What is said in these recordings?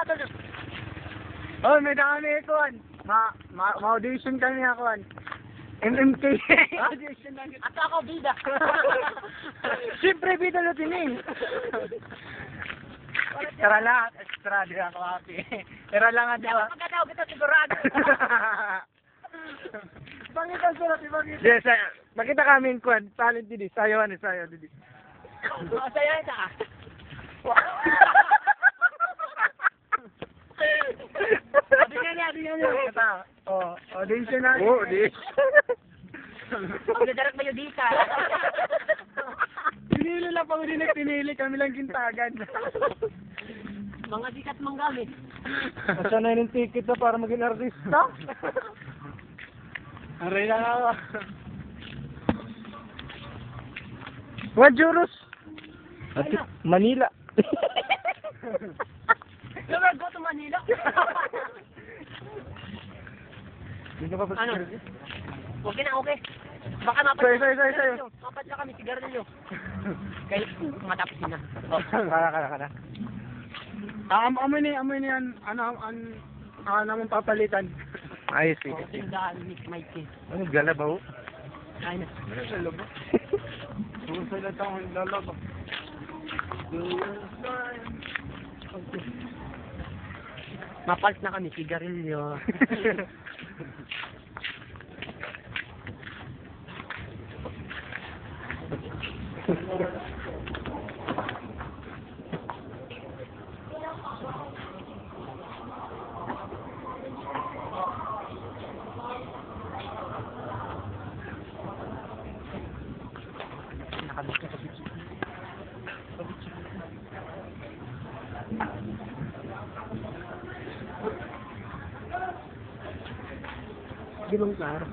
natin. Oh, may kami kuan. Ma-audition kami kuan. MMK. Audition lang. At ako, bida. Siyempre, bida na din eh. Tara lang, extra, di ako happy. Tara lang, di ba? Magkataw kita sigurado. Pangita sila, pangita. Yes, makita kami kuan. Talent din, sayawan, sayaw din. Masaya ito ah. Audition niya. Oh, audition na. Oh, audition. Magdadarag ba yung dita? Pinili lang pang hindi nagpinili, kami lang gintagan. Mga sikat mong gamit. Masanay ng ticket na para maging artista. Aray na ako. What Juros? Manila. You will go to Manila. Dito pa ba? Ano? Okay na, okay. Baka Sayo. mapat na kami, sigarilyo. Kahit matapos na. Kala. Amoy ni yan, naman papalitan. Ayos eh. Tindahan ni Mikey. Ano, galabaw? Ay na. Ano sa labo? Kung sa latang lalaba. Mapals na kami, sigarilyo. Gilong klaro.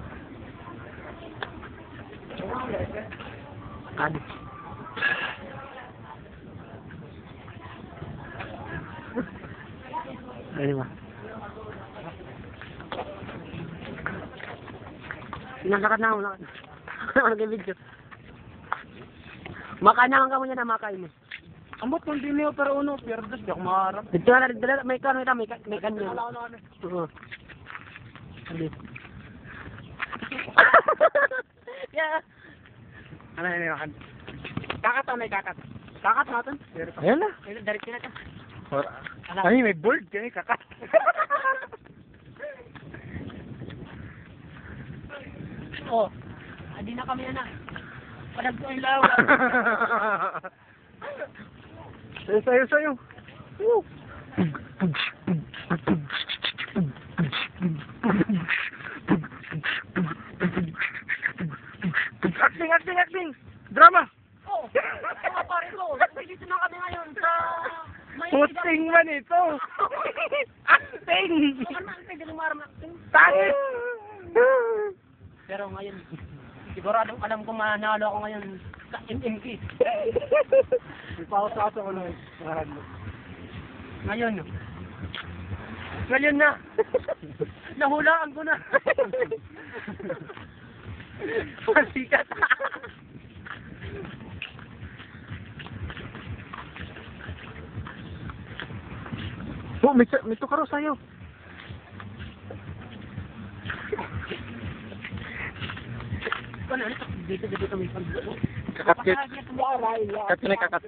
Adik. Ano ba? Sinasakit na ako. Ano kayo video? Makain naman ka mo niya na makain mo. Amot kung di niyo pero uno, pierdos, di ako maharap. Dito na rin, may kanyo. Oo. Sabi. Yeah. Ano yun? Kakat o may kakat? Kakat natin? Ayan na. Direct na ito. Ay, may board. Kaya kakat. Oh. Adi na kami na. Palag ko yung lawa. Sayo. Woo. Acting! Drama! Oh! Mga pare ko, dito na kami ngayon sa... Puting man ito! Acting! Pwede lumarang acting. Tangis! Pero ngayon, sigurado alam ko manalo ako ngayon sa MMK. Ipausa ko lang. Ngayon na! Nahulaan ko na! Pasikat! Oh, may tukaro sa'yo. Dito may pag... Kakat. Kakat na kakat.